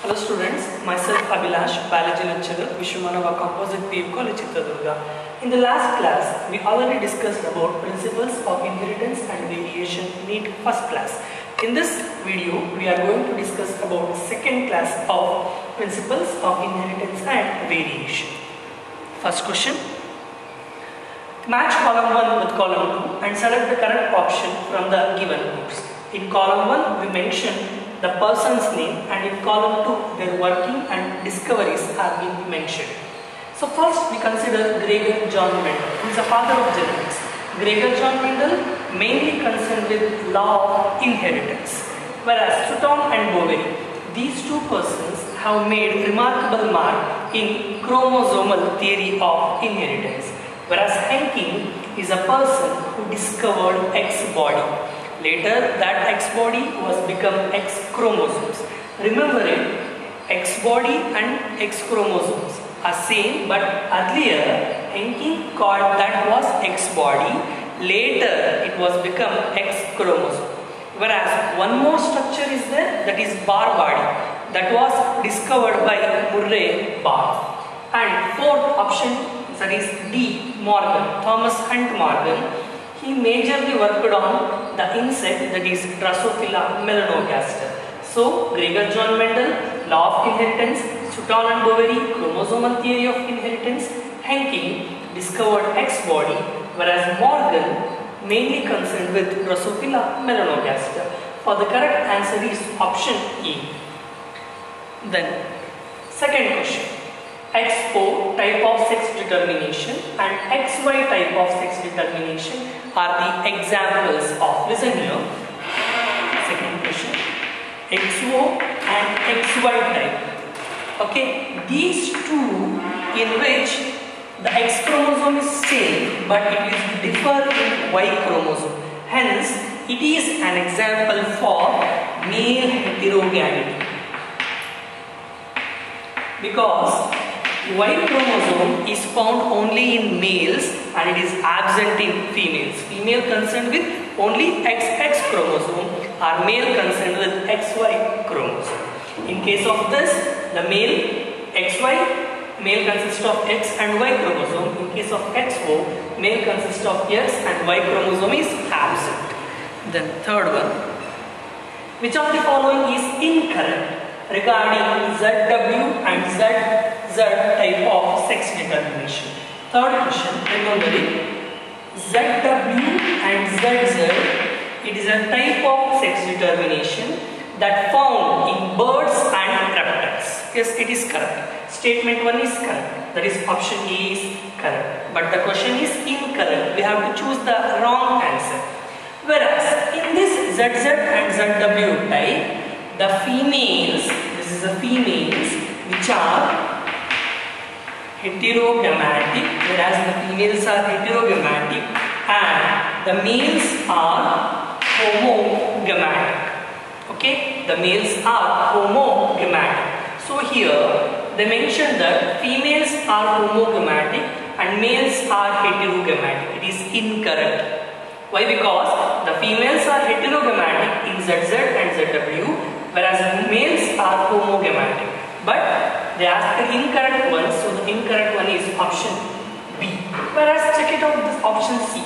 Hello students, myself Abhilash, biology lecturer, Vishwamanava Composite PU College, Chitradurga. In the last class, we already discussed about principles of inheritance and variation in NEET first class. In this video, we are going to discuss about second class of principles of inheritance and variation. First question. Match column 1 with column 2 and select the correct option from the given groups. In column 1, we mention the person's name, and in column 2 their working and discoveries are being mentioned. So first we consider Gregor John Mendel, who is a father of genetics. Gregor John Mendel mainly concerned with law of inheritance, whereas Sutton and Boveri, these two persons have made remarkable mark in chromosomal theory of inheritance, whereas Henking is a person who discovered X body. Later, that X body was become X chromosomes. Remember it, X body and X chromosomes are same, but earlier Henking called that was X body. Later, it was become X chromosome. Whereas one more structure is there, that is Barr body, that was discovered by Murray Barr. And fourth option, that is D. Morgan, Thomas Hunt Morgan. He majorly worked on the insect, that is Drosophila melanogaster. So, Gregor John Mendel, law of inheritance, Sutton and Boveri, chromosomal theory of inheritance, Henking discovered X body, whereas Morgan mainly concerned with Drosophila melanogaster. For the correct answer is option E. Then, second question. XO type of sex determination and XY type of sex determination are the examples of, listen here, second question, XO and XY type. Okay, these two in which the X chromosome is same but it is differ in Y chromosome. Hence, it is an example for male heterogamity. Because Y chromosome is found only in males and it is absent in females. Female concerned with only XX chromosome or male concerned with XY chromosome. In case of this, the male XY, male consists of X and Y chromosome. In case of XO, male consists of X and Y chromosome is absent. Then third one, which of the following is incorrect regarding ZW and ZZ type of sex determination? Third question, remember it, ZW and ZZ, it is a type of sex determination that found in birds and reptiles. Yes, it is correct. Statement 1 is correct. That is option A is correct. But the question is incorrect. We have to choose the wrong answer. Whereas in this ZZ and ZW type, the females, this is the females which are heterogamatic, whereas the females are heterogamatic and the males are homogamatic. Okay, the males are homogamatic. So here they mention that females are homogamatic and males are heterogamatic. It is incorrect. Why? Because the females are heterogamatic in ZZ and ZW, whereas males are homogamatic. But they asked the incorrect one, so the incorrect one is option B. Whereas check it out, this option C.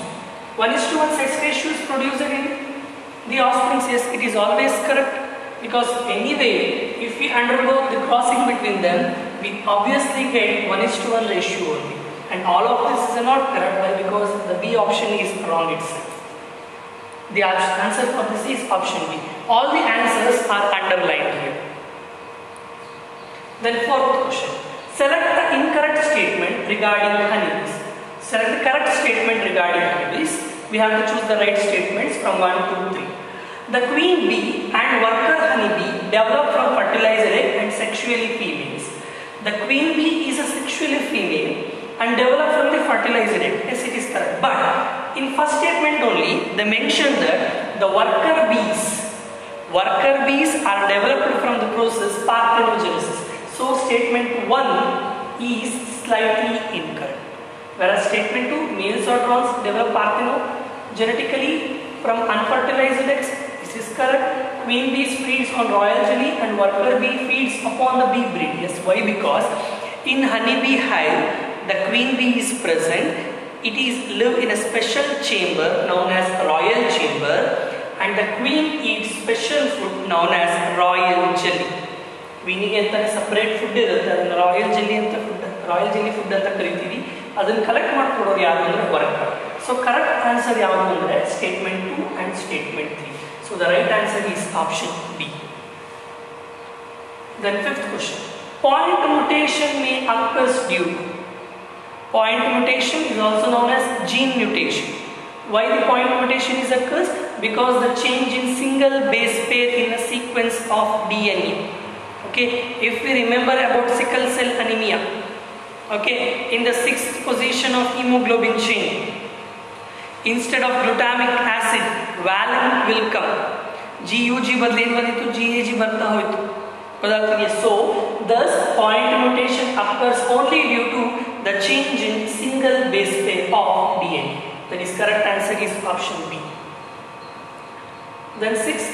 1:1 sex ratio is produced in the offspring. Yes, it is always correct, because anyway, if we undergo the crossing between them, we obviously get 1:1 ratio only. And all of this is not correct. Why? Because the B option is wrong itself. The answer for this is option B. All the answers are underlined here. Then fourth question. Select the incorrect statement regarding honeybees. Select the correct statement regarding honeybees. We have to choose the right statements from 1 to 3. The queen bee and worker honeybee develop from fertilized egg and sexually females. The queen bee is a sexually female and develop from the fertilized egg. Yes, it is correct. But in first statement only, they mention that the worker bees are developed from the process parthenogenesis. So statement 1 is slightly incorrect. Whereas statement 2, males or drones develop parthenogenetically from unfertilized eggs. This is correct. Queen bee feeds on royal jelly and worker bee feeds upon the bee breed. Yes, why? Because in honeybee hive, the queen bee is present. It is live in a special chamber known as royal chamber, and the queen eats special food known as royal jelly. Queen ಗೆ separate food ಇರುತ್ತೆ, ಅದನ್ನ royal jelly ಅಂತ royal jelly food ಅಂತ ಕರಿತೀವಿ. ಅದನ್ನ collect ಮಾಡ್ಕೊಡೋರು ಯಾರು ಅಂದ್ರೆ worker. So correct answer ಯಾವುದು ಅಂದ್ರೆ statement 2 and statement 3. So the right answer is option B. Then fifth question. Point mutation may occur due to. Point mutation is also known as gene mutation. Why the point mutation is occurs? Because the change in single base pair in a sequence of DNA. Okay, if we remember about sickle cell anemia, okay, in the 6th position of hemoglobin chain, instead of glutamic acid, valine will come. GUG ಬದಲು ಏನು ಬಂದಿತ್ತು, GAG ಬರ್ತಾ ಹೋಯಿತು. ಗೊತ್ತಾಗ್ತಿದೆಯಾ? So thus point mutation occurs only due to the change in single base pair of DNA. That is correct answer is option B. Then sixth,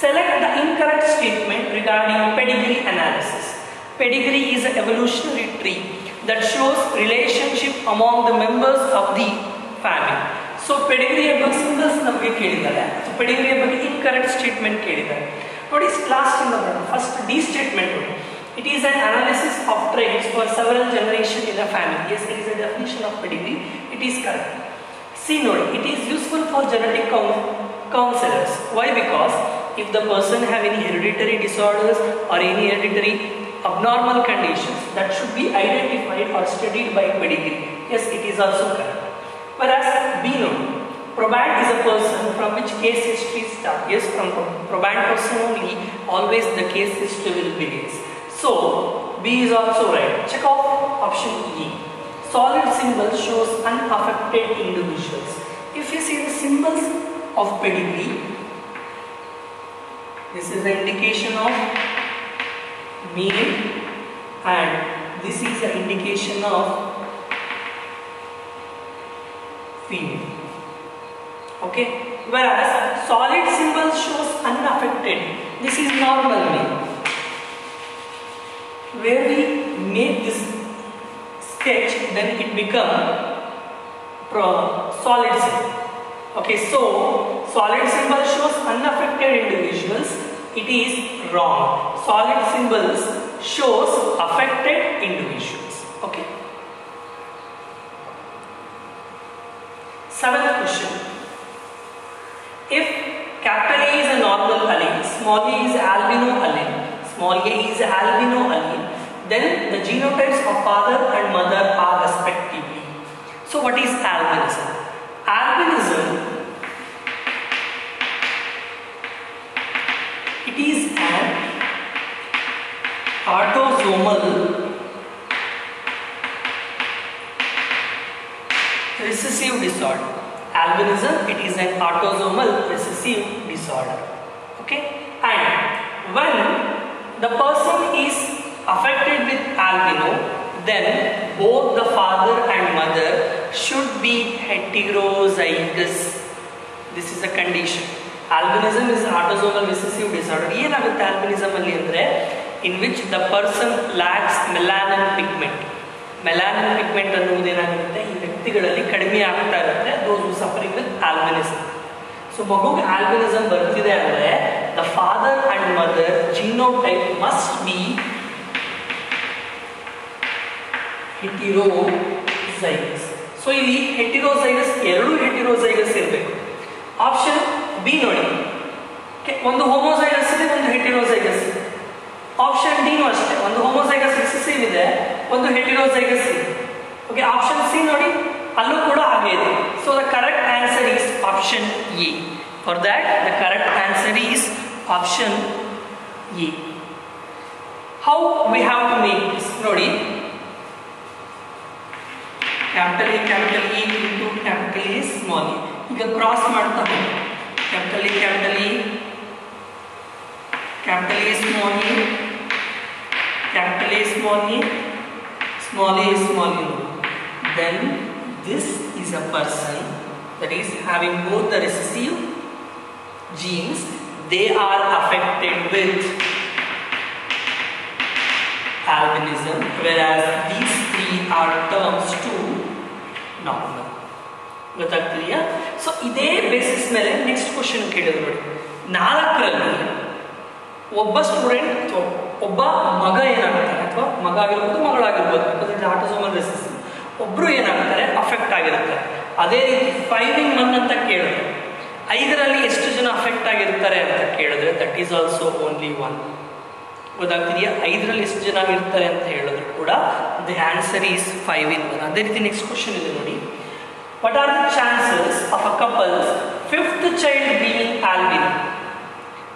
select the incorrect statement regarding pedigree analysis. Pedigree is an evolutionary tree that shows relationship among the members of the family. So pedigree ಬಗ್ಗೆ singles ನಮಗೆ ಕೇಳಿದ್ದಾರೆ. So pedigree ಬಗ್ಗೆ incorrect statement ಕೇಳಿದ್ದಾರೆ. ನೋಡಿ last ಇಂದ ಬರೋಣ. First D statement ನೋಡಿ. It is an analysis of traits for several generations in a family. Yes, it is a definition of pedigree. It is correct. C ನೋಡಿ, it is useful for genetic counselors. Why? Because if the person have any hereditary disorders or any hereditary abnormal conditions, that should be identified or studied by pedigree. Yes, it is also correct. Whereas B ನೋಡಿ, proband is a person from which case history starts. Yes, from proband person only, always the case history will begins. So B is also right. Check off option E. Solid symbol shows unaffected individuals. If you see the symbols of pedigree, this is the indication of male and this is the indication of female. Okay, whereas solid symbol shows unaffected, this is normal male. Where we make this sketch, then it become solid symbol. Okay, so solid symbol shows unaffected individuals. It is wrong. Solid symbols shows affected individuals. Okay. Seventh question. If capital A is a normal allele, small a is albino allele, small a is albino allele, then the genotypes of father and mother are respectively. So what is albinism? Albinism, it is an autosomal recessive disorder. Albinism, it is an autosomal recessive disorder. Okay, and when the person is affected with albino, then both the father and mother should be heterozygous. This is a condition. Albinism is autosomal recessive disorder. ಏನಾಗುತ್ತೆ albinism ಅಲ್ಲಿ ಅಂದ್ರೆ in which the person lacks melanin pigment. Melanin pigment ಅನ್ನುವುದು ಏನಾಗುತ್ತೆ ಈ ವ್ಯಕ್ತಿಗಳಲ್ಲಿ ಕಡಿಮೆ ಆಗ್ತಾ ಇರುತ್ತೆ. Those who suffering with albinism. So ಮಗುಗೆ albinism ಬರ್ತಿದೆ ಅಂದ್ರೆ the father and mother genotype must be heterozygous. So ಇಲ್ಲಿ heterozygous ಎರಡು heterozygous ಇರಬೇಕು. ಆಪ್ಷನ್ ಬಿ ನೋಡಿ, ಒಂದು ಹೋಮೋಸೈಗಸ್ ಇದೆ, ಒಂದು ಹೆಟಿರೋಸೈಗಸ್ ಇದೆ. ಆಪ್ಷನ್ ಡಿ ನೂ ಅಷ್ಟೇ, ಒಂದು ಹೋಮೋಸೈಗಸ್ ರಿಸೆಸಿವ್ ಇದೆ, ಒಂದು ಹೆಟಿರೋಸೈಗಸ್ ಇದೆ. ಓಕೆ, ಆಪ್ಷನ್ ಸಿ ನೋಡಿ, ಅಲ್ಲೂ ಕೂಡ ಹಾಗೆ ಇದೆ. So the correct answer is option A. For that the correct answer is option A. How we have to make this ನೋಡಿ, capital A into capital A small A. ಈಗ cross ಮಾಡ್ತಾ ಹೋಗಿ capital A small A, capital A small A, small a small e. Then this is a person that is having both the recessive genes. they are affected with albinism, whereas these three are terms to normal. ಗೊತ್ತಾಗ್ತಿದೆಯಾ? So ಇದೇ basis ಮೇಲೆ next question ಕೇಳಿದ್ರು ನೋಡಿ. 4ರಲ್ಲಿ ಒಬ್ಬ student ಅಥವಾ ಒಬ್ಬ ಮಗ ಏನಾಗ್ತಾರೆ, ಅಥವಾ ಮಗ ಆಗಿರ್ಬೋದು ಮಗಳಾಗಿರ್ಬೋದು, ಬಿಕಾಸ್ ಆಟೋಸೋಮಲ್ ರಿಸೆಸಿವ್, ಒಬ್ರು ಏನಾಗ್ತಾರೆ ಅಫೆಕ್ಟ್ ಆಗಿರ್ತಾರೆ. ಅದೇ ರೀತಿ 5 in 1 ಅಂತ ಕೇಳಿದ್ರೆ 5ರಲ್ಲಿ ಎಷ್ಟು ಜನ ಅಫೆಕ್ಟ್ ಆಗಿರ್ತಾರೆ ಅಂತ ಕೇಳಿದ್ರೆ ದಟ್ ಈಸ್ ಆಲ್ಸೋ ಓನ್ಲಿ 1. ಗೊತ್ತಾಗ್ತಿದೆಯಾ? 5ರಲ್ಲಿ ಎಷ್ಟು ಜನ ಇರ್ತಾರೆ ಅಂತ ಹೇಳಿದ್ರು ಕೂಡ ದಿ ಆನ್ಸರ್ ಈಸ್ 5 in 1. ಅದೇ ರೀತಿ ನೆಕ್ಸ್ಟ್ ಕ್ವಶನ್ ಇದೆ ನೋಡಿ. What are the chances of a couple's 5th child being albino?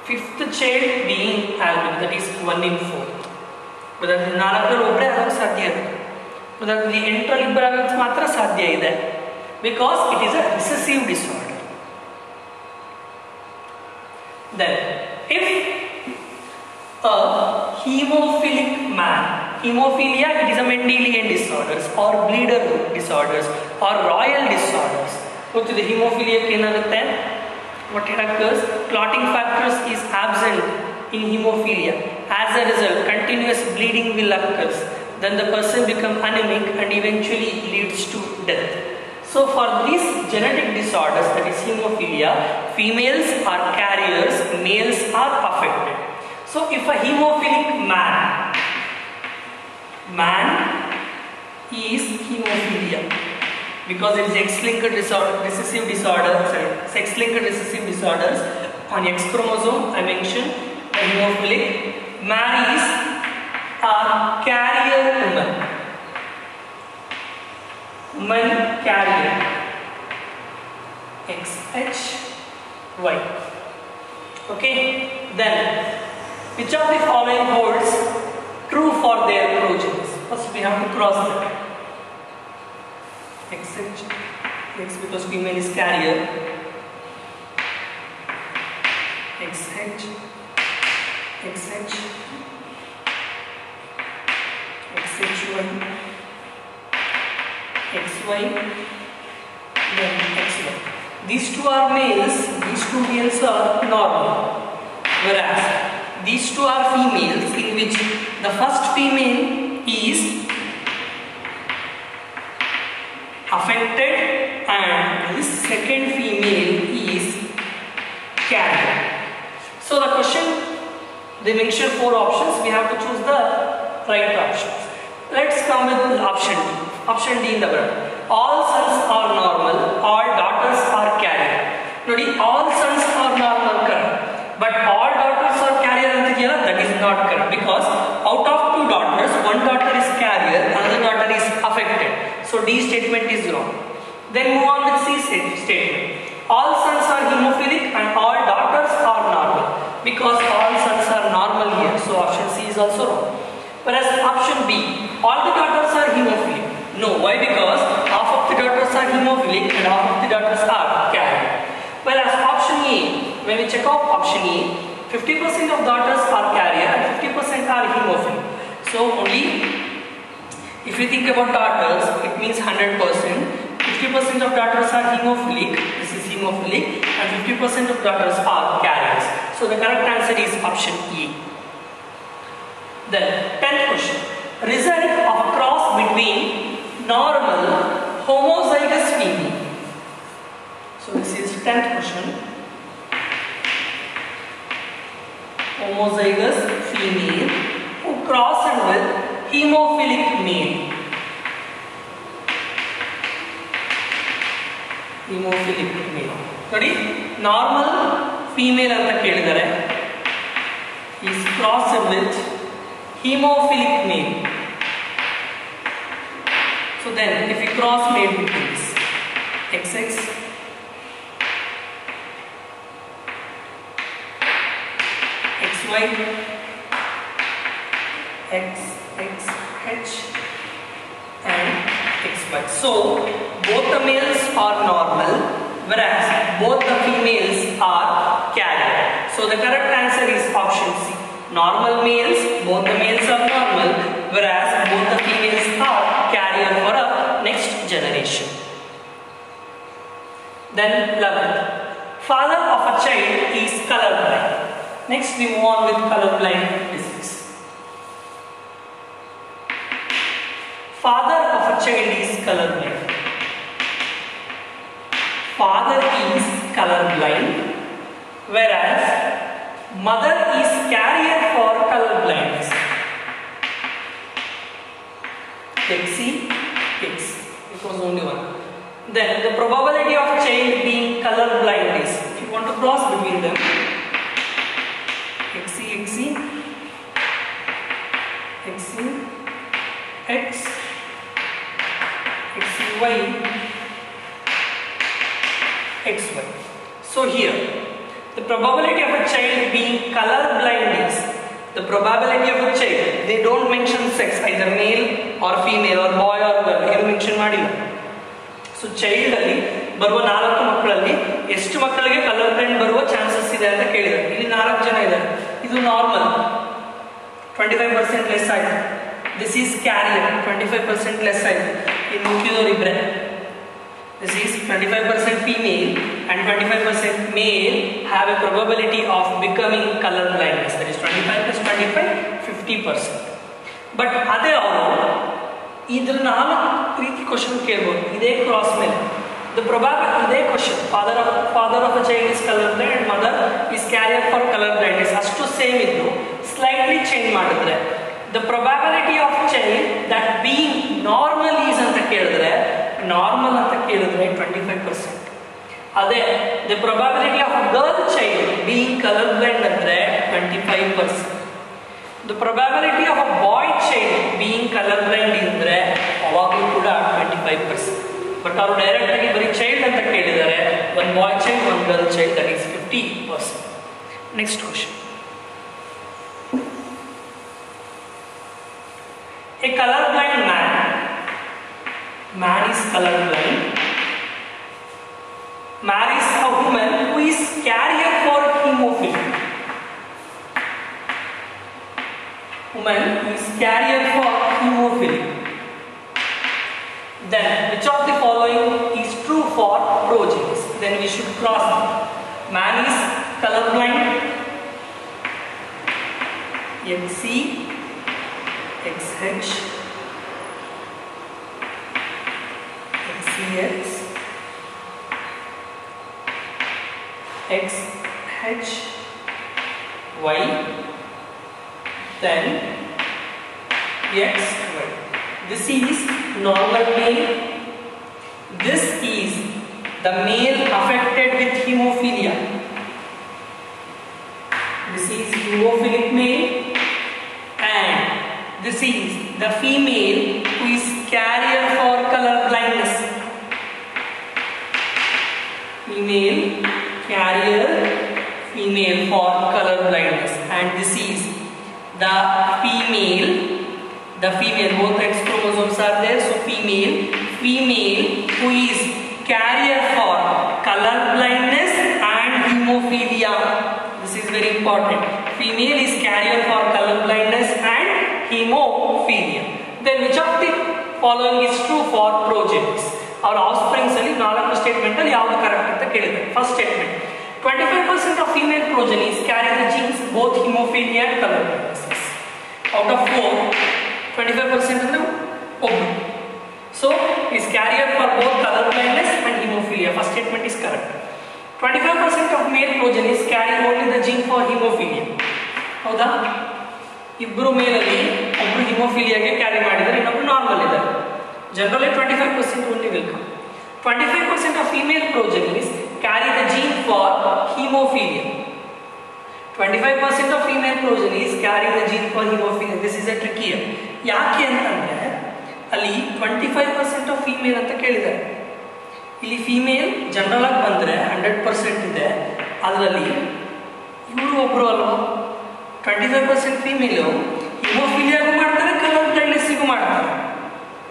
5th child being albino, that is 1 in 4. ಗೊತ್ತಾಗ್ತದೆ? 4ರಲ್ಲಿ ಒಬ್ಬರೇ ಆಗೋಕ್ಕೆ ಸಾಧ್ಯ ಇದೆ. ಗೊತ್ತಾಗ್ತದೆ? 8ರಲ್ಲಿ ಇಬ್ಬರಾಗೋಕ್ಕೆ ಮಾತ್ರ ಸಾಧ್ಯ ಇದೆ, because it is a recessive disorder. Then, if a hemophilic man, hemophilia, it is a Mendelian disorders or bleeder disorders or royal disorders. ಗೊತ್ತಿದೆ hemophilia ಏನಾಗುತ್ತೆ? What it occurs? Clotting factors is absent in hemophilia. As a result, continuous bleeding will occur. Then the person becomes anemic and eventually leads to death. So for these genetic disorders, that is hemophilia, females are carriers, males are affected. So if a hemophilic man is hemophilia, because it is X-linked disorder, recessive disorder, sex-linked recessive disorders on X chromosome. I mentioned the hemophilic marries a carrier woman carrier XHY. Okay, then which of the following holds true for their progenies? First we have to cross that. XH, X because female is carrier, XH, XH, XHY, XY, then XY. These two are males, these two males are normal, whereas these two are females, in which the first female is affected and this second female is carrier. So the question, they mention 4 options, we have to choose the right options. Let's come with option D. Option D in the bracket. All sons are normal, all daughters are carrier. Nodi, all sons are normal, correct. But all daughters are carrier, that is not correct, because out of 2 daughters, 1 daughter is carrier, another daughter is affected. So D statement is wrong. Then move on with C statement. All sons are hemophilic and all daughters are normal, because all sons are normal here. So option C is also wrong. Whereas option B, all the daughters are hemophilic. No, why? Because half of the daughters are hemophilic and half of the daughters are carrier. Whereas option A, when we check out option A, 50% of daughters are carrier and 50% are hemophilic. So only if you think about daughters, it means 100%. 50% of daughters are hemophilic, this is hemophilic, and 50% of daughters are carriers. So the correct answer is option E. Then 10th question. Result of a cross between normal homozygous female. So this is 10th question. Homozygous female who crossed with hemophilic male. Hemophilic male. Sorry, normal female anta kelidare is crossed with hemophilic male. So then, if we cross male between this XX, XY, XXH and XY. So both the males are normal, whereas both the females are carrier. So the correct answer is option C. Normal males, both the males are normal, whereas both the females are carrier for a next generation. Then 11th. Father of a child is colorblind. Next we move on with colorblind disease. Father of a child is colorblind. Father is colorblind, whereas mother is carrier for colorblindness. XC, X. It was only one. Then the probability of child being colorblind is, if you want to cross between them, XC, XC, XC, X, XY, XY. So here, the probability of a child being colorblind is, the probability of a child, they don't mention sex, either male or female or boy or girl, here mention madilla. So child ಅಲ್ಲಿ ಬರುವ 4 ಮಕ್ಕಳಲ್ಲಿ ಎಷ್ಟು ಮಕ್ಕಳಿಗೆ colour blind ಬರುವ chances ಇದೆ ಅಂತ ಕೇಳಿದ್ದಾರೆ. ಇಲ್ಲಿ 4 ಜನ ಇದ್ದಾರೆ. ಇದು ನಾರ್ಮಲ್ 25% ಲೆಸ್ ಆಯಿತು. ದಿಸ್ ಈಸ್ ಕ್ಯಾರಿಯರ್ 25% ಲೆಸ್ ಆಯಿತು. ಇನ್ನು ಉಳಿದವರು ಇಬ್ಬರೇ. This is 25% female and 25% male have a probability of becoming color blindness. That is 25 plus 25, 50%. But ಅದೇ ಅವರು ಇದ್ರ 4 ರೀತಿ ಕ್ವಶನ್ ಕೇಳಬಹುದು. ಇದೇ ಕ್ರಾಸ್ ಮೇಲೆ the probability ಇದೇ question father of a child is color blind and mother is carrier for color blindness ಅಷ್ಟು same ಇದ್ದು ಸ್ಲೈಟ್ಲಿ ಚೇಂಜ್ ಮಾಡಿದ್ರೆ the probability of child that being normal is ಅಂತ ಕೇಳಿದ್ರೆ ನಾರ್ಮಲ್ ಅಂತ ಕೇಳಿದ್ರೆ 25%. ಅದೇ the probability of girl child being color blind ಅಂದ್ರೆ 25%. The probability of a boy child being color blind ಇದ್ರೆ ಅವಾಗಲೂ ಕೂಡ 25%. ಬಟ್ ಅವರು ಡೈರೆಕ್ಟ್ ಆಗಿ ಬರೀ ಚೈಲ್ಡ್ ಅಂತ ಕೇಳಿದ್ದಾರೆ. one boy child, one girl child, that is 50%. Next question. A colorblind man is colorblind, marries a woman who is carrier for hemophilia. Woman who is carrier for hemophilia. Then which of the following is true for progenies? Then we should cross them. Man is colorblind. XC, XH, XCX, XH, Y, then XY. This is normal male. This is the male affected with hemophilia. This is hemophilic male, and this is the female who is carrier for color blindness. Female carrier, female for color blindness, and this is the female. The female, both X chromosomes are there, so female who is carrier for color blindness and hemophilia. This is very important. Female is carrier for color blindness and hemophilia. Then which of the following is true for progenies? Our offsprings ಅಲ್ಲಿ 4 statement ಅಲ್ಲಿ ಯಾವುದು correct ಅಂತ ಕೇಳಿದೆ. First statement 25% of female progenies carry the genes both hemophilia and color blindness. Out of 4, 25% ಅಂದ್ರೆ ಒಬ್ಬರು. So is carrier for both color blindness and hemophilia. First statement is correct. 25% of male progenies carry only the gene for hemophilia. ಹೌದಾ? ಇಬ್ಬರು ಮೇಲಲ್ಲಿ ಒಬ್ಬರು ಹಿಮೋಫಿಲಿಯಾಗೆ carry ಮಾಡಿದರೆ ಇನ್ನೊಬ್ಬರು normal ಇದ್ದಾರೆ. Generally 25% only will come. 25% of female progenies carry the gene for hemophilia. 25% of female progenies carry the gene for hemophilia. This is a trickier. ಯಾಕೆ ಅಂತಂದ್ರೆ ಅಲ್ಲಿ 25% of female ಅಂತ ಕೇಳಿದ್ದಾರೆ. ಇಲ್ಲಿ ಫೀಮೇಲ್ ಜನರಲ್ ಆಗಿ ಬಂದ್ರೆ 100% ಇದೆ. ಅದರಲ್ಲಿ ಇವರು ಒಬ್ರು ಅಲ್ವಾ, 25% ಫೀಮೇಲ್ ಹಿಮೋಫಿಲಿಯಾಗೂ ಮಾಡ್ತಾರೆ, ಕಲರ್ ಬ್ಲೈಂಡ್ನೆಸ್ಸಿಗೂ ಮಾಡ್ತಾರೆ.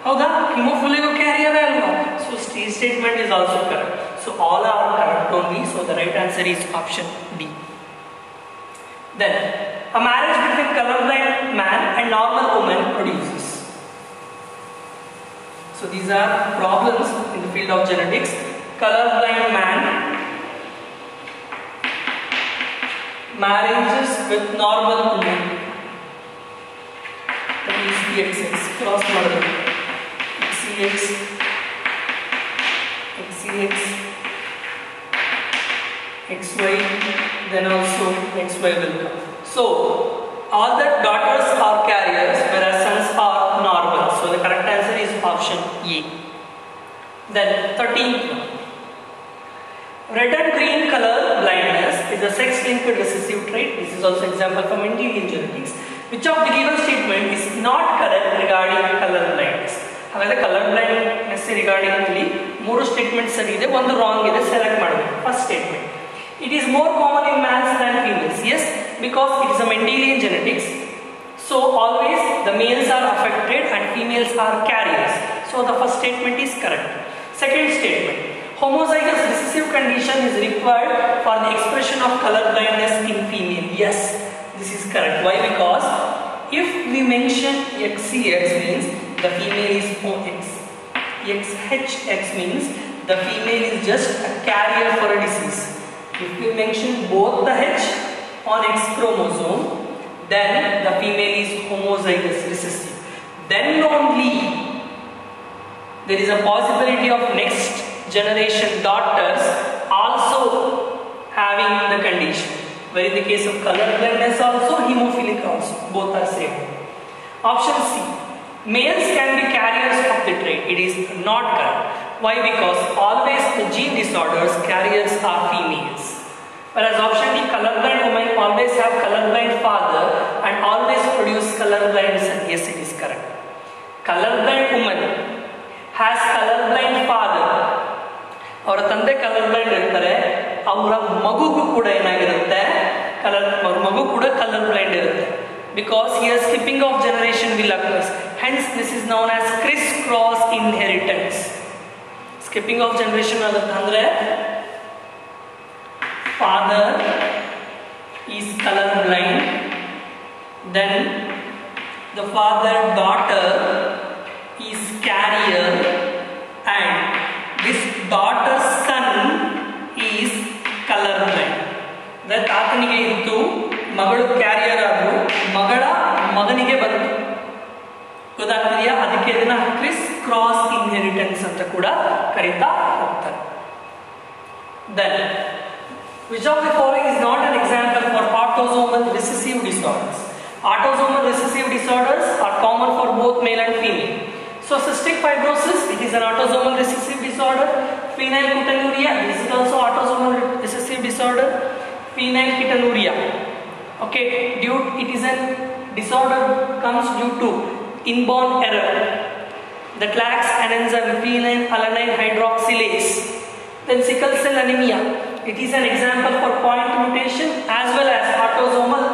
ಹೌದಾ? ಹಿಮೋಫಿಲಿಯಾಗೂ ಕ್ಯಾರಿಯರ್ ಅಲ್ವಾ? So statement is also correct. So all are correct only. So the right answer is option D. Then a marriage between colorblind man and normal woman produces. So these are problems in the field of genetics. Colorblind man marriages with normal women. That is the XX cross model. XCX, XCX, XY, then also XY will come. So all the daughters are carriers whereas sons are normal. So the correct answer is option E. Then 13th one. Red and green color blindness is a sex-linked recessive trait. This is also example from Mendelian genetics. Which of the given statement is not correct regarding color blindness? However, color blindness regarding only 3 statements ಸರಿ ಇದೆ, ಒಂದು wrong ಇದೆ, select ಮಾಡಬೇಕು. First statement. It is more common in males than females. Yes, because it is a Mendelian genetics. So always the males are affected and females are carriers. So the first statement is correct. Second statement. Homozygous recessive condition is required for the expression of color blindness in female. Yes, this is correct. Why? Because if we mention XCX means the female is OX. XHX means the female is just a carrier for a disease. If we mention both the H on X chromosome, then the female is homozygous recessive. Then only there is a possibility of next generation daughters also having the condition. Where in the case of color blindness also, hemophilic also, both are same. Option C. Males can be carriers of the trait. It is not correct. Why? Because always the gene disorders carriers are females. Whereas option D, colorblind women always have colorblind father and always produce colorblind son. Yes, it is correct. Colorblind woman has colorblind father. ಅವರ ತಂದೆ colour blind ಇರ್ತಾರೆ, ಅವರ ಮಗುಗೂ ಕೂಡ ಏನಾಗಿರುತ್ತೆ, ಮಗು ಕೂಡ colour blind ಇರುತ್ತೆ. Because here skipping of generation will occur. Hence this is known as criss-cross inheritance. Skipping of generation ಆಗುತ್ತೆ ಅಂದ್ರೆ father is color blind, then the father daughter is carrier and this daughter's son is color blind. The ತಾತನಿಗೆ ಇತ್ತು, ಮಗಳು carrier ಆದ್ರು, ಮಗಳ ಮಗನಿಗೆ ಬಂತು. ಗೊತ್ತಾಗ್ತಿದೆಯಾ? ಅದಕ್ಕೆ ಇದನ್ನ ಕ್ರಿಸ್ ಕ್ರಾಸ್ ಇನ್ಹೆರಿಟೆನ್ಸ್ ಅಂತ ಕೂಡ ಕರೀತಾ ಹೋಗ್ತಾರೆ. Then which of the following is not an example for autosomal recessive disorders? Autosomal recessive disorders are common for both male and female. So cystic fibrosis, it is an autosomal recessive disorder. Phenylketonuria, this is also autosomal recessive disorder. Phenylketonuria, okay, it is a disorder comes due to inborn error that lacks an enzyme phenylalanine hydroxylase. Then sickle cell anemia, it is an example for point mutation as well as autosomal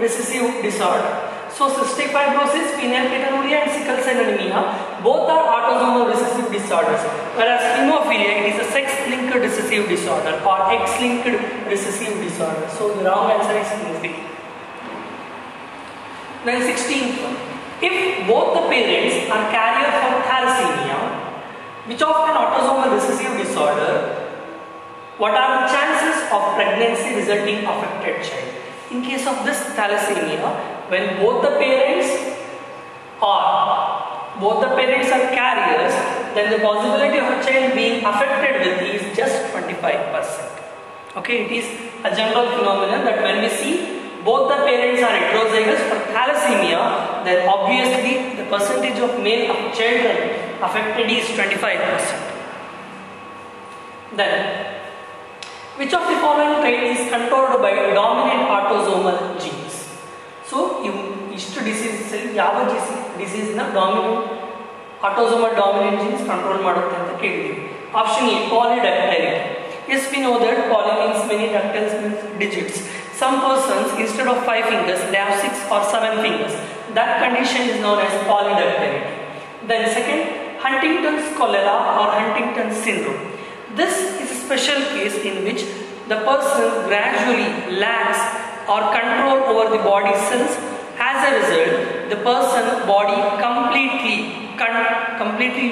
recessive disorder. So cystic fibrosis, phenylketonuria and sickle cell anemia both are autosomal recessive disorders, whereas hemophilia, it is a sex-linked recessive disorder or X-linked recessive disorder. So the wrong answer is hemophilia. Then 16th one. If both the parents are carrier for thalassemia, which of an autosomal recessive disorder, what are the chances of pregnancy resulting affected child? In case of this thalassemia, when both the parents are carriers, then the possibility of a child being affected with is just 25%. Okay, it is a general phenomenon that when we see both the parents are heterozygous for thalassemia, then obviously the percentage of male children affected is 25%. Then which of the following trait is controlled by dominant autosomal genes? So, ಇಷ್ಟು disease ಯಾವ ಡಿಸೀಸ್ನ autosomal dominant genes control ಮಾಡುತ್ತೆ ಅಂತ ಕೇಳಿದ್ದೀವಿ. Option A, polydactyly. Yes, we know that poly means many, dactyls means digits. Some persons instead of 5 fingers they have 6 or 7 fingers. That condition is known as polydactyly. Then second, Huntington's cholera or Huntington's syndrome. This is a special case in which the person gradually lacks or control over the body cells. As a result, the person's body completely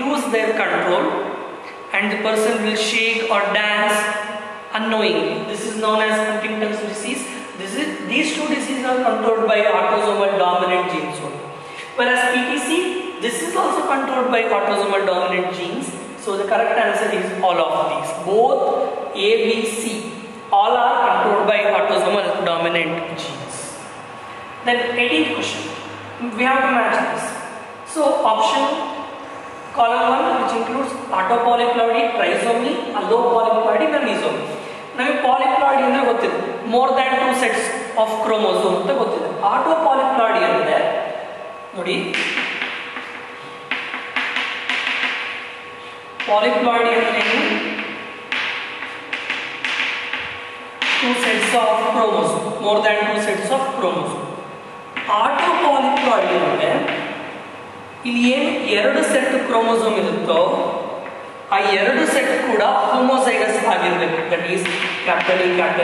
lose their control and the person will shake or dance unknowingly. This is known as Huntington's disease. This is These two diseases are controlled by autosomal dominant genes only. Whereas PTC, this is also controlled by autosomal dominant genes. So the correct answer is all of these. Both A, B, C, all are controlled by autosomal dominant genes. Then 18th question. We have to match this. So option column 1, which includes autopolyploidy, trisomy, allopolyploidy, melisomy. Now polyploidy andre gottide, more than 2 sets of chromosome anta gottide. Autopolyploidy andre nodi, polyploidy andre ಏನು, 2 sets of chromosome, more than 2 sets of chromosome. Autopolyploidy ಅಂದ್ರೆ ಇಲ್ಲಿ ಏನು 2 set chromosome ಇರುತ್ತೋ ಆ 2 set ಕೂಡ homozygous ಆಗಿರಬೇಕು. That is capital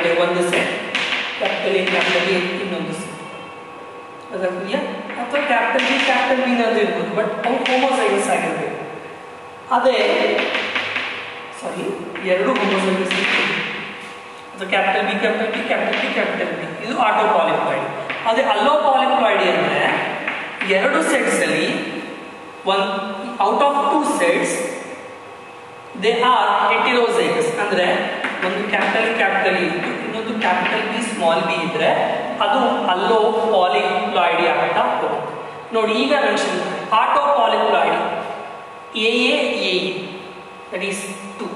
A ಒಂದು set, capital A ಇನ್ನೊಂದು ಸೆಟ್, ಅದಕ್ಕೆ ಅಥವಾ ಕ್ಯಾಪಿಟಲ್ ಬಿ ಅನ್ನೋದು ಇರ್ಬೋದು, ಬಟ್ ಅವು ಹೋಮೋಸೈಗಸ್ ಆಗಿರಬೇಕು. ಅದೇ ಸಾರಿ 2 ಹೋಮೋಸೈಗಸ್ ಅದು ಕ್ಯಾಪಿಟಲ್ ಬಿ ಇದು ಆಟೋಪಾಲಿಪ್ಲಾಯ್ಡಿ. ಅದೇ ಅಲ್ಲೋಪಾಲಿಪ್ಲಾಯ್ಡಿ ಅಂದರೆ 2 ಸೆಟ್ಸ್ ಅಲ್ಲಿ out of 2 sets they are heterozygous, ಅಂದ್ರೆ ಒಂದು ಕ್ಯಾಪಿಟಲ್ ಇ ಇನ್ನೊಂದು ಕ್ಯಾಪಿಟಲ್ ಬಿ ಸ್ಮಾಲ್ ಬಿ ಇದ್ರೆ ಅದು ಅಲ್ಲೋಪಾಲಿಪ್ಲಾಯ್ಡಿ ಆಗ್ತಾ ಹೋಗುತ್ತೆ. ನೋಡಿ ಈಗ mention ಆಟೋಪಾಲಿಪ್ಲಾಯ್ಡಿ AA that is 2.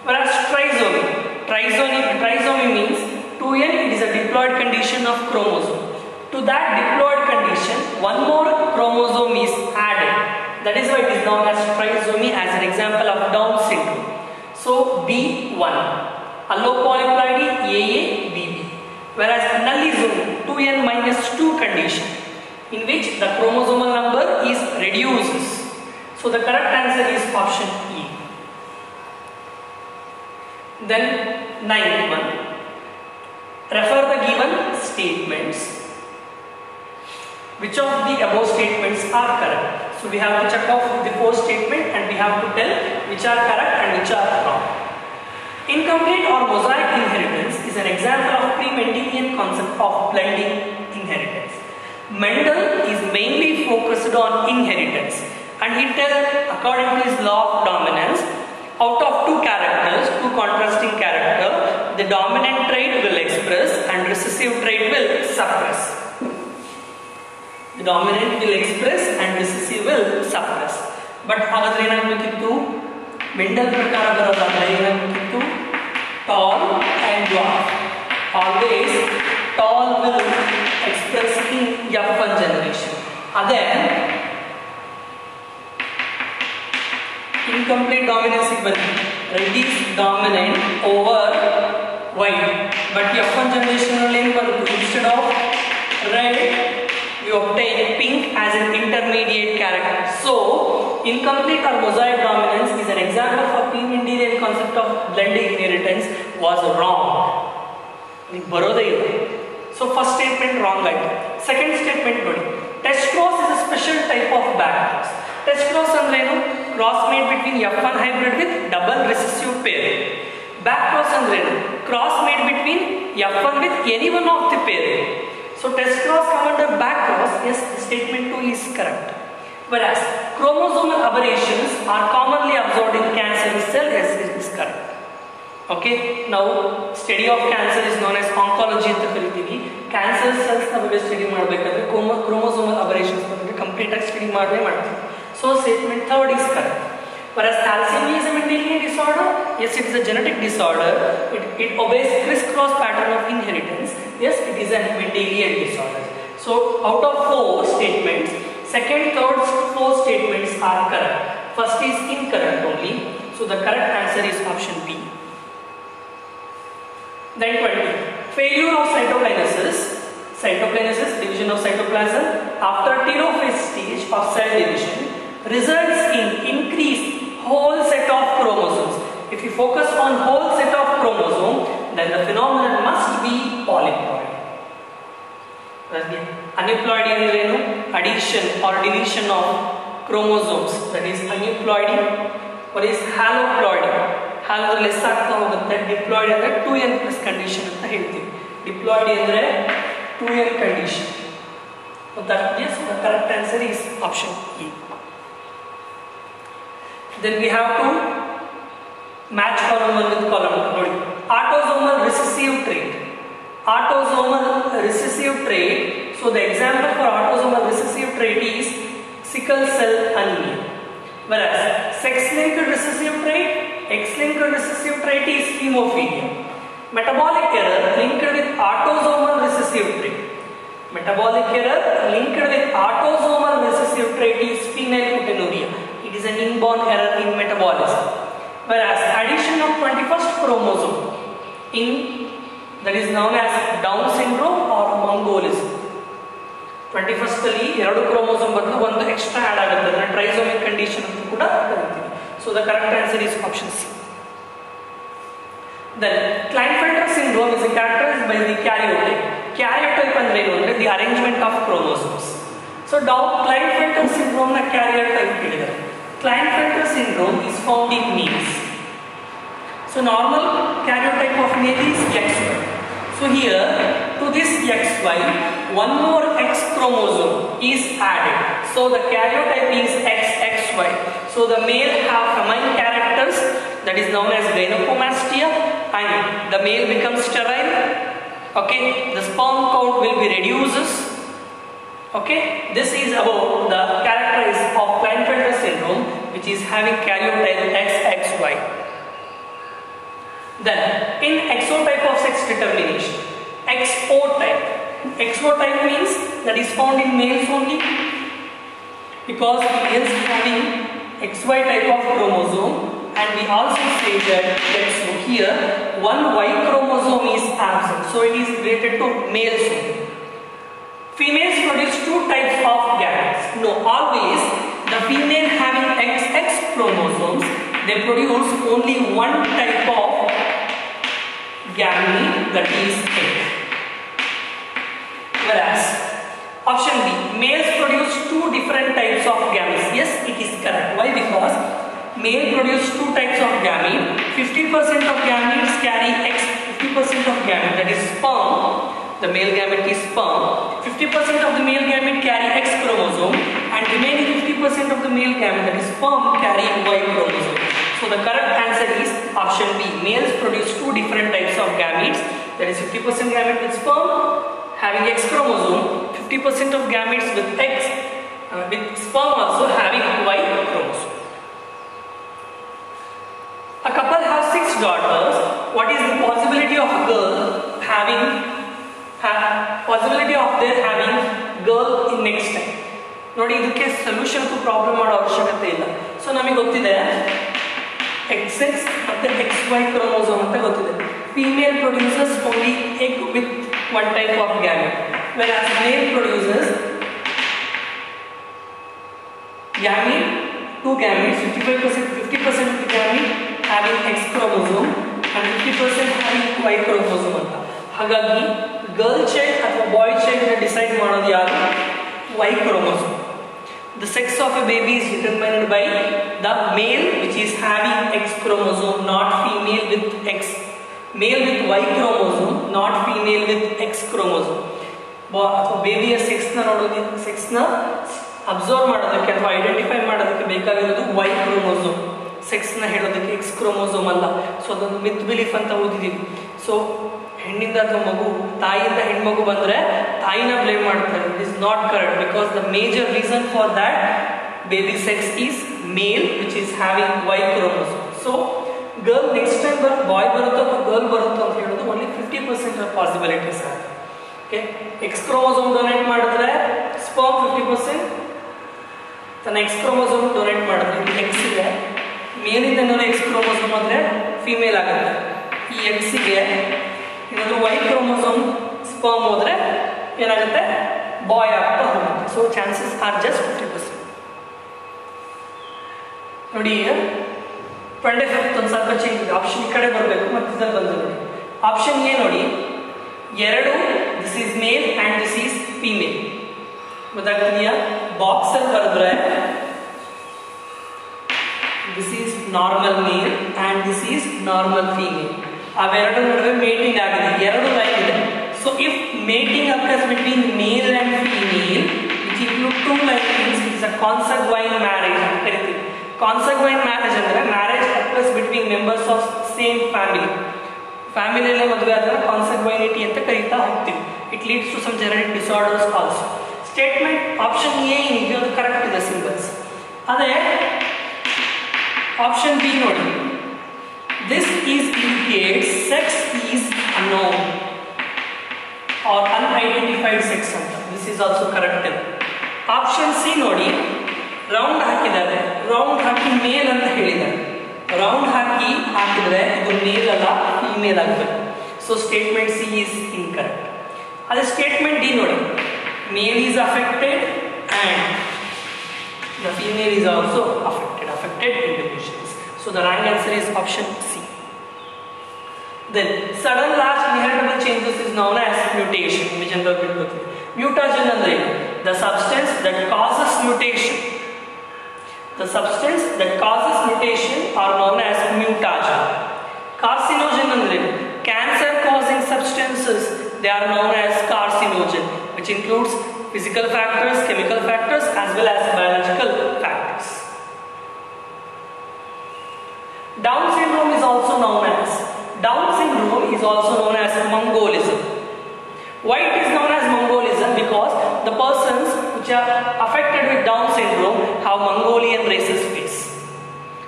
Whereas trisomy means 2n, it is a diploid condition of chromosome. To that diploid condition, one more chromosome is added. That is why it is known as trisomy, as an example of Down syndrome. So B1, allopolyploidy AA, BB. Whereas nullisomy, 2n minus 2 condition, in which the chromosomal number is reduces. So the correct answer is option E. Then 9th one, refer the given statements. Which of the above statements are correct? So we have to check off the 4 statement and we have to tell which are correct and which are wrong. Incomplete or mosaic inheritance is an example of pre-Mendelian concept of blending inheritance. Mendel is mainly focused on inheritance, and he tells, according to his law of dominance, out of 2 characters, 2 contrasting characters, the dominant trait will express and recessive trait will suppress. The dominant will express and recessive will suppress. But ಹಾಗಾದ್ರೆ ಏನಾಗಬೇಕಿತ್ತು, Mendel ಪ್ರಕಾರ ಬರೋದಾದ್ರೆ ಏನಾಗಬೇಕಿತ್ತು, tall and dwarf. Always tall will express in F1 generation. ಅದೇ incomplete dominance red is dominant over white, but F1 generation instead of red we obtain pink as an intermediate character. So incomplete or mosaic dominance is an example for pre-Mendelian concept of blended inheritance was wrong. So first statement wrong ಆಯ್ತು. Second statement ನೋಡಿ, test cross is a special type of back cross. Test cross ಅಂದ್ರೆ ಏನು, cross made between F1 hybrid with double recessive pair. Back cross ಅಂದ್ರೆ ಏನು, cross made between F1 with any one of the pair. So test cross come under back cross. Yes, statement 2 is correct. Whereas chromosomal aberrations are commonly observed in cancerous cell. Yes, it is correct. Okay, now study of cancer is known as oncology ಅಂತ ಕರೀತೀವಿ. Cancer cells ನ ಬಗ್ಗೆ study ಮಾಡಬೇಕಾದ್ರೆ chromosomal aberrations ಬಗ್ಗೆ complete ಆಗಿ study ಮಾಡ್ತೀವಿ. So statement 3 is correct. Whereas thalassemia is a Mendelian disorder. Yes, it is a genetic disorder. It obeys crisscross pattern of inheritance. Yes, it is a Mendelian disorder. So out of 4 statements, second, third, 4 statements are correct. First is incorrect only. So the correct answer is option B. Then 20. Failure of cytokinesis, division of cytoplasm after telophase stage of cell division results in increased whole set of chromosomes. If you focus on whole set of chromosome, then the phenomenon must be polyploidy. Aneuploidy ಅಂದ್ರೆ ಏನು, addition or deletion of chromosomes, that is aneuploidy. What is haloploidy? halo less ಆಗ್ತಾ ಹೋಗುತ್ತೆ. ಡಿಪ್ಲಾಯ್ಡಿ ಅಂದ್ರೆ 2n+ condition ಅಂತ ಹೇಳ್ತೀವಿ. ಡಿಪ್ಲಾಯ್ಡಿ ಅಂದ್ರೆ 2n condition. So that yes, the correct answer is option E. Then we have to match column 1 with column 2. Autosomal recessive trait. Autosomal recessive trait. So the example for autosomal recessive trait is sickle cell anemia. Whereas sex-linked recessive trait, X-linked recessive trait is hemophilia. Metabolic error linked with autosomal recessive trait. Metabolic error linked with autosomal recessive trait is phenylketonuria. It is an inborn error in metabolism. Whereas addition of 21st chromosome in that is known as Down syndrome or Mongolism. 21st ಅಲ್ಲಿ 2 chromosome ಬದಲು ಒಂದು extra add ಆಗುತ್ತೆ, ಅದನ್ನ ಟ್ರೈಸೋಮಿಕ್ condition ಅಂತ ಕೂಡ ಕರೀತೀವಿ. So the correct answer is option C. Then Klinefelter syndrome is characterized by the karyotype. Karyotype ಅಂದ್ರೆ ಏನು ಅಂದ್ರೆ the arrangement of chromosomes. So Klinefelter syndrome ನ karyotype ಹೇಳಿದ್ದಾರೆ. Klinefelter syndrome is found in males. So normal karyotype of male is XY. So here to this XY, one more X chromosome is added. So the karyotype is XXY. So the male have combined characters, that is known as gynecomastia, and the male becomes sterile. Okay, the sperm count will be reduces. Okay, this is about the characteristics of Klinefelter syndrome, which is having karyotype XXY. Then in exotype of sex determination, exotype. Exotype means that is found in males only, because males having XY type of chromosome, and we also say that here one Y chromosome is absent, so it is related to males only. Females produce 2 types of gametes. No, always the female having XX chromosomes, they produce only one type of gamete, that is egg. Whereas option B, males produce 2 different types of gametes. Yes, it is correct. Why? Because male produce 2 types of gamete. 50% of gametes carry X, 50% of gamete, that is sperm. The male gamete is sperm. 50% of the male gamete carry X chromosome, and remaining 50% of the male gamete, that is sperm, carry Y chromosome. So the correct answer is option B. Males produce 2 different types of gametes, that is 50% gamete with sperm having X chromosome, 50% of gametes with X with sperm also having Y chromosome. A couple has 6 daughters. What is the possibility of a girl having possibility of their having girl in next time? ನೋಡಿ, ಇದಕ್ಕೆ solution problem ಮಾಡೋ ಅವಶ್ಯಕತೆ ಇಲ್ಲ. So ನಮಗೆ ಗೊತ್ತಿದೆ XX ಮತ್ತೆ XY chromosome ಅಂತ ಗೊತ್ತಿದೆ. Female produces only egg with one type of gamete, whereas male produces gamete, 2 gametes, 50% of the gamete having X chromosome and 50% having Y chromosome ಅಂತ. ಹಾಗಾಗಿ ಗರ್ಲ್ ಚೈಲ್ಡ್ ಅಥವಾ ಬಾಯ್ ಚೈಲ್ಡ್ ಡಿಸೈಡ್ ಮಾಡೋದು ಯಾರು? Y chromosome. The sex of a baby is determined by the male, which is having X chromosome, not female with X. Male with Y chromosome, not female with X chromosome. ಅಥವಾ ಬೇಬಿಯ ಸೆಕ್ಸ್ನ ನೋಡೋದು, ಸೆಕ್ಸ್ನ observe ಮಾಡೋದಕ್ಕೆ ಅಥವಾ identify ಮಾಡೋದಕ್ಕೆ ಬೇಕಾಗಿರೋದು Y chromosome. ಸೆಕ್ಸ್ನ ಹೇಳೋದಕ್ಕೆ X chromosome ಅಲ್ಲ. So ಅದೊಂದು ಮಿತ್ belief ಅಂತ ಓದಿದ್ದೀವಿ. ಸೊ ಹೆಣ್ಣಿಂದ ಅಥವಾ ಮಗು, ತಾಯಿಯಿಂದ ಹೆಣ್ಮಗು ಬಂದರೆ ತಾಯಿನ ಬ್ಲೇಮ್ ಮಾಡ್ತಾರೆ. It is not correct, because the major reason for that baby sex is male, which is having Y chromosome. So girl next time boy ಬರುತ್ತೋ ಅಥವಾ ಗರ್ಲ್ ಬರುತ್ತೋ ಅಂತ ಹೇಳೋದು ಓನ್ಲಿ 50% ಆಫ್ ಪಾಸಿಬಿಲಿಟೀಸ್ ಆಗುತ್ತೆ. ಓಕೆ, ಎಕ್ಸ್ ಕ್ರೋಮೋಸೋಮ್ ಡೊನೇಟ್ ಮಾಡಿದ್ರೆ sperm 50%, ತನ್ನ X chromosome donate ಮಾಡಿದ್ರೆ ಇದು ಎಕ್ಸ್ ಇದೆ, ಮೇಲಿಂದ ಇನ್ನೊಂದು ಎಕ್ಸ್ ಕ್ರೋಮೋಸೋಮ್ ಅಂದರೆ ಫಿಮೇಲ್ ಆಗುತ್ತೆ. ಈ ಎಕ್ಸಿಗೆ ಇನ್ನೊಂದು Y chromosome ಸ್ಪರ್ಮ್ ಹೋದರೆ ಏನಾಗುತ್ತೆ? ಬಾಯ್ ಆಗ್ತಾ ಹೋಗುತ್ತೆ. So chances are just 50%. ನೋಡಿ 25th ಒಂದು ಸ್ವಲ್ಪ ಚೇಂಜ್ ಇದೆ. ಆಪ್ಷನ್ ಈ ಕಡೆ ಬರಬೇಕು, ಮತ್ತು ಇದ್ರಲ್ಲಿ ಬಂದು ನೋಡಿ. ಆಪ್ಷನ್ ಎ ನೋಡಿ, 2 this is male and this is female. ಗೊತ್ತಾಗ್ತಿದೆಯಾ? ಬಾಕ್ಸಲ್ಲಿ ಬರೆದ್ರೆ this is normal male and this is normal female. ಅವೆರಡು ನಡುವೆ ಮೇಟಿಂಗ್ ಆಗಿದೆ, 2 ಲೈನ್ ಇದೆ. So if mating occurs between male and female, which include two live beings, it is a consanguine marriage ಅಂತ ಕರೀತೀವಿ. Consanguine marriage ಅಂದ್ರೆ marriage occurs between members of same family. ಫ್ಯಾಮಿಲಿಯಲ್ಲೇ ಮದುವೆ ಆದ್ರೆ ಕಾನ್ಸಂಗ್ವೈನಿಟಿ ಅಂತ ಕರೀತಾ ಹೋಗ್ತೀವಿ. It leads to some genetic disorders also. Statement option A ಏನಿದೆ ಅದು ಕರೆಕ್ಟ್ ಇದೆ ಸಿಂಬಲ್ಸ್. ಅದೇ ಆಪ್ಷನ್ ಬಿ ನೋಡಿ, this is indicates sex is unknown or unidentified sex ಅಂತ. This is also correct. Option C ನೋಡಿ, ರೌಂಡ್ ಹಾಕಿದ್ದಾರೆ, ರೌಂಡ್ ಹಾಕಿ male ಅಂತ ಹೇಳಿದ್ದಾರೆ. ರೌಂಡ್ ಹಾಕಿದ್ರೆ ಇದು ಮೇಲ್ ಅಲ್ಲ ಫೀಮೇಲ್ ಆಗಬೇಕು. So statement C is incorrect. ಅದೇ ಸ್ಟೇಟ್ಮೆಂಟ್ ಡಿ ನೋಡಿ, male is affected and the female is also affected individuals. So the wrong answer is option C. Then sudden large inheritable changes is known as mutation. Mutagen andre the substance that causes mutation. The substance that causes mutation are known as mutagen. Carcinogen andre cancer causing substances, they are known as carcinogen, which includes physical factors, chemical factors as well as biological factors. Down syndrome is also known as Mongolism. Why it is known as Mongolism? Because the persons which are affected with Down syndrome have Mongolian racist face.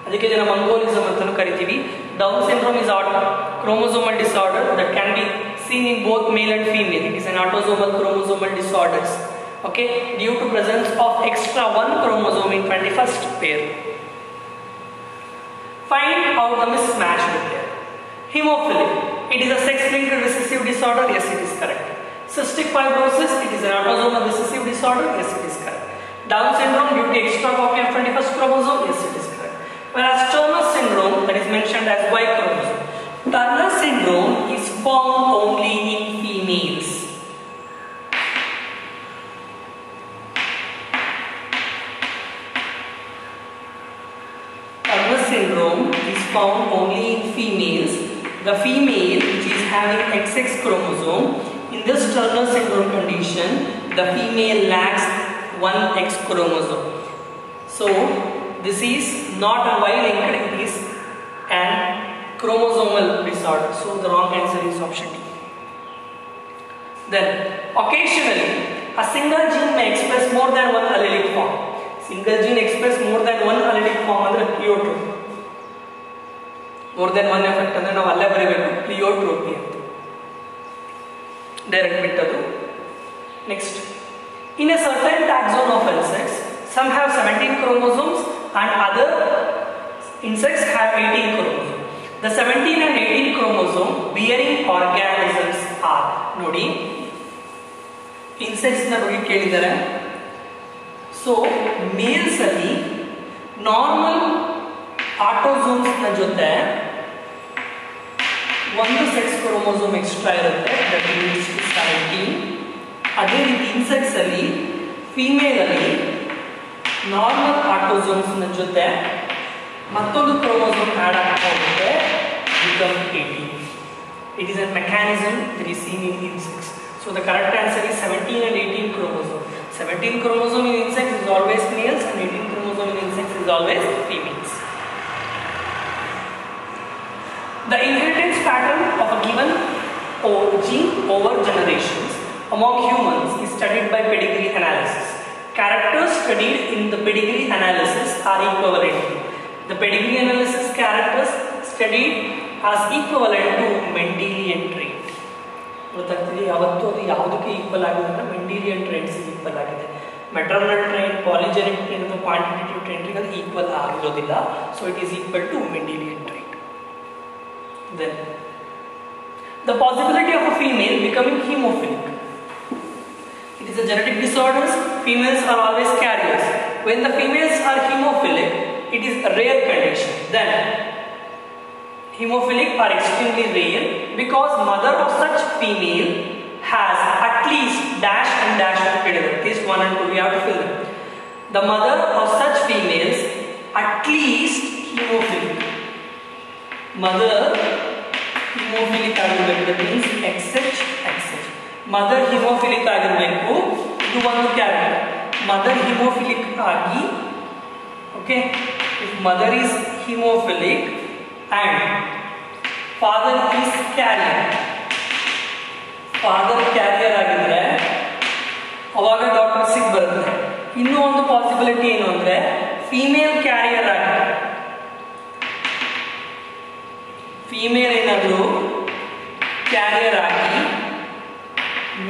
ಅದಕ್ಕೆ ಜನ Mongolism ಅಂತ ಕರಿತೀವಿ. Down syndrome is a chromosomal disorder that can be seen in both male and female. It is an autosomal chromosomal disorders. Okay, due to presence of extra one chromosome in 21st pair. Find out the mismatch with there. Hemophilic, it is a sex-linked recessive disorder. Yes, it is correct. Cystic fibrosis, it is an autosomal recessive disorder. Yes, it is correct. Down syndrome due to extra copy of 21st chromosome. Yes, it is correct. Whereas Turner syndrome, that is mentioned as Y chromosome. Turner syndrome is found only in females. Syndrome is found only in females. The female which is having XX chromosome, in this Turner syndrome condition, the female lacks one X chromosome. So this is not a Y-linked, it is an chromosomal disorder. So the wrong answer is option D. Then occasionally a single gene may express more than one allelic form. Single gene express more than one allelic form ಅಂದ್ರೆ pleiotropy. more than one effect ಅಂದ್ರೆ ನಾವು ಅಲ್ಲೇ ಬರೀಬೇಕು pleiotropy ಅಂತ direct ಬಿಟ್ಟದು. Next, in a certain taxon of insects, some have 17 chromosomes and other insects have 18 chromosomes. The 17 and 18 chromosome bearing organisms are, ನೋಡಿ insects ನ ಬಗ್ಗೆ ಕೇಳಿದ್ದಾರೆ. ಸೊ ಮೇಲ್ಸ್ ಅಲ್ಲಿ ನಾರ್ಮಲ್ ಆಟೋಸೋಮ್ಸ್ ನ ಜೊತೆ ಒಂದು ಸೆಕ್ಸ್ ಕ್ರೋಮೋಸೋಮ್ ಎಕ್ಸ್ಟ್ರಾ ಇರುತ್ತೆ, ದಟ್ ಈಸ್ 17. ಅದೇ ರೀತಿ ಇನ್ಸೆಕ್ಟ್ಸ್ ಅಲ್ಲಿ ಫೀಮೇಲ್ ಅಲ್ಲಿ ನಾರ್ಮಲ್ ಆಟೋಸೋಮ್ಸ್ ನ ಜೊತೆ ಮತ್ತೊಂದು ಕ್ರೋಮೋಸೋಮ್ ಆಡ್ ಆಗ್ತಾ ಹೋಗುತ್ತೆ, become 18. It is a mechanism that is seen in insects. So the correct answer is 17 and 18 chromosome. 17 chromosome in insects is always males and 18 chromosome in insects is always females. The inheritance pattern of a given gene over generations among humans is studied by pedigree analysis. Characters studied in the pedigree analysis are equivalent. The pedigree analysis characters studied as equivalent to Mendelian trait. ಗೊತ್ತಾಗ್ತಿದೆ ಯಾವತ್ತೂ ಅದು ಯಾವುದಕ್ಕೆ equal ಆಗಿದೆ ಅಂದರೆ Mendelian traits equal ಆಗಿದೆ. Maternal trait, polygenic trait ಅಥವಾ quantitative ಟ್ರೇಟ್ಗೆ ಅದು ಈಕ್ವಲ್ ಆಗಿರೋದಿಲ್ಲ. So it is equal to Mendelian trait. Then the possibility of a female becoming hemophilic. It is a genetic disorder. Females are always carriers. When the females are hemophilic, it is a rare condition. Then hemophilic are extremely rare because mother of such female has at least dash and dash of pedigree. At least 1 and 2. We have to fill them. The mother of such females at least hemophilic. Mother hemophilic argument, that means XH, XH. Mother haemophilic ಆಗಿರಬೇಕು. ಇದು ಒಂದು carrier. Mother haemophilic ಆಗಿ, okay, if mother is haemophilic and father is carrier, father carrier ಆಗಿದ್ರೆ ಅವಾಗ daughter ಸಿಗ್ ಬರುತ್ತೆ. ಇನ್ನೂ ಒಂದು ಪಾಸಿಬಿಲಿಟಿ ಏನು ಅಂದರೆ ಫೀಮೇಲ್ ಕ್ಯಾರಿಯರ್ ಆಗಿದೆ, ಫೀಮೇಲ್ ಏನಾದರೂ ಕ್ಯಾರಿಯರ್ ಆಗಿ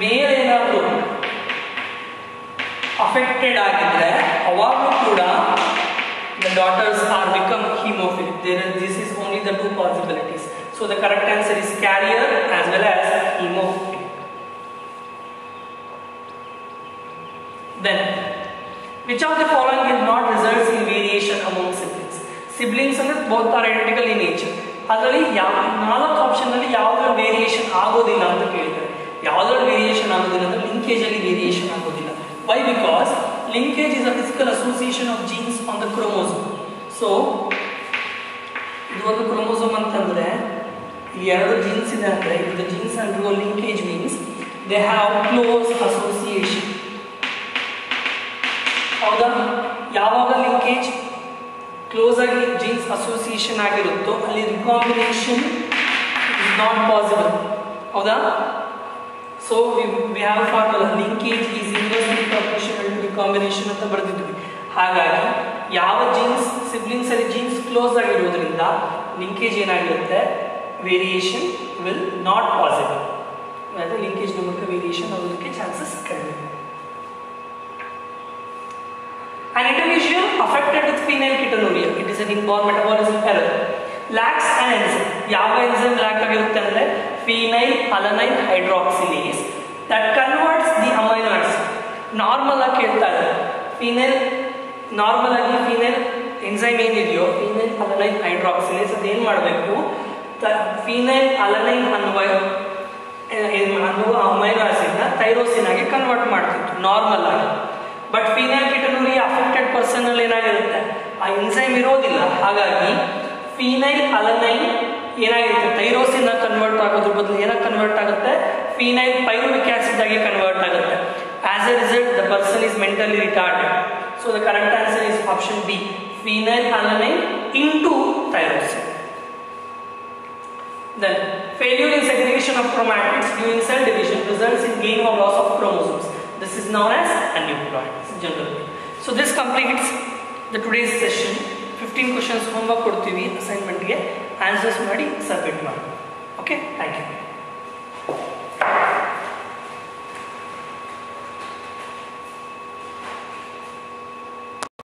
ಮೇಲ್ ಏನಾದರೂ ಅಫೆಕ್ಟೆಡ್ ಆಗಿದ್ರೆ ಅವಾಗಲೂ ಕೂಡ the daughters are become hemophilic. This is only the two possibilities. So the correct answer is carrier as well as hemophilic. Then, which of the following will not result in variation among siblings? Siblings ಅಂದ್ರೆ both are identical in nature. ಅದರಲ್ಲಿ ನಾಲ್ಕು option ಅಲ್ಲಿ ಯಾವ್ದ್ರಲ್ಲಿ variation ಆಗೋದಿಲ್ಲ ಅಂತ ಕೇಳಿದ್ದಾರೆ. ಯಾವ್ದ್ರಲ್ಲಿ variation ಆಗೋದಿಲ್ಲ ಅಂದ್ರೆ ಲಿಂಕೇಜ್ ಅಲ್ಲಿ ವೇರಿಯೇಷನ್ ಆಗೋದಿಲ್ಲ. Why? Because linkage is a physical association of genes on the chromosome. So, ಇದು ಒಂದು ಕ್ರೋಮೋಸೋಮ್ ಅಂತಂದ್ರೆ ಈ ಎರಡು ಜೀನ್ಸ್ ಇದೆ ಅಂದ್ರೆ the genes undergo linkage means they have close association. ಹೌದಾ? ಯಾವಾಗ ಲಿಂಕೇಜ್ ಕ್ಲೋಸ್ ಆಗಿ ಜೀನ್ಸ್ ಅಸೋಸಿಯೇಷನ್ ಆಗಿರುತ್ತೋ ಅಲ್ಲಿ ರಿಕಾಂಬಿನೇಷನ್ ಇಸ್ ನಾಟ್ ಪಾಸಿಬಲ್. ಹೌದಾ? So we have formula linkage is inversely proportional to recombination ಅಂತ ಬರೆದಿದ್ವಿ. ಹಾಗಾಗಿ ಯಾವ ಜೀನ್ಸ್ ಸಿಬ್ಲಿಂಗ್ಸ್ ಅಲ್ಲಿ ಜೀನ್ಸ್ ಕ್ಲೋಸ್ ಆಗಿರೋದ್ರಿಂದ ಲಿಂಕೇಜ್ ಏನಾಗಿರುತ್ತೆ, ವೇರಿಯೇಷನ್ ವಿಲ್ ನಾಟ್ ಪಾಸಿಬಲ್. ಅದೇ ಲಿಂಕೇಜ್ ಮೂಲಕ ವೇರಿಯೇಷನ್ ಆಗೋದಕ್ಕೆ ಚಾನ್ಸಸ್ ಕಡಿಮೆ. An individual affected with phenylketonuria, it is an inborn metabolism error, lacks an enzyme. ಯಾವ enzyme lack ಆಗಿರುತ್ತೆ ಅಂದ್ರೆ phenylalanine hydroxylase that converts the amino acid. Normal ಆಗಿ ಕೇಳ್ತಾ ಇದ್ದಾರೆ ನಾರ್ಮಲ್ ಆಗಿ ಫಿನೈಲ್ ಎಂಜೈಮ್ ಏನಿದೆಯೋ phenylalanine hydroxylase ಅದೇನು ಮಾಡಬೇಕು, phenylalanine ಅನ್ನುವ ಅಮೈನೋ ಆಸಿಡ್ ನ ಥೈರೋಸಿನ್ ಆಗಿ ಕನ್ವರ್ಟ್ ಮಾಡ್ತಿತ್ತು ನಾರ್ಮಲ್ ಆಗಿ. ಬಟ್ ಫಿನೈಲ್ಕೆಟೋನುರಿಯಾ ಅಫೆಕ್ಟೆಡ್ ಪರ್ಸನ್ ಅಲ್ಲಿ ಏನಾಗಿರುತ್ತೆ, ಆ ಎಂಜೈಮ್ ಇರೋದಿಲ್ಲ. ಹಾಗಾಗಿ ಫಿನೈಲ್ಅಲನೈನ್ ಏನಾಗಿರುತ್ತೆ, ಥೈರೋಸಿನ್ ಕನ್ವರ್ಟ್ ಆಗೋದ್ರ ಬದಲು ಏನಾಗಿ ಕನ್ವರ್ಟ್ ಆಗುತ್ತೆ, ಫಿನೈಲ್ ಪೈರುವಿಕ್ ಆಸಿಡ್ ಆಗಿ ಕನ್ವರ್ಟ್ ಆಗುತ್ತೆ. As a result the person is mentally retarded. So the correct answer is option B, phenylalanine into tyrosine. Then failure in segregation of chromatids during cell division results in gain or loss of chromosomes. This is known as aneuploidy generally. So this completes the today's session. 15 questions homework ಕೊಡ್ತೀವಿ, ಅಸೈನ್ಮೆಂಟ್ಗೆ answers ಮಾಡಿ submit ಮಾಡಿ. Okay, thank you.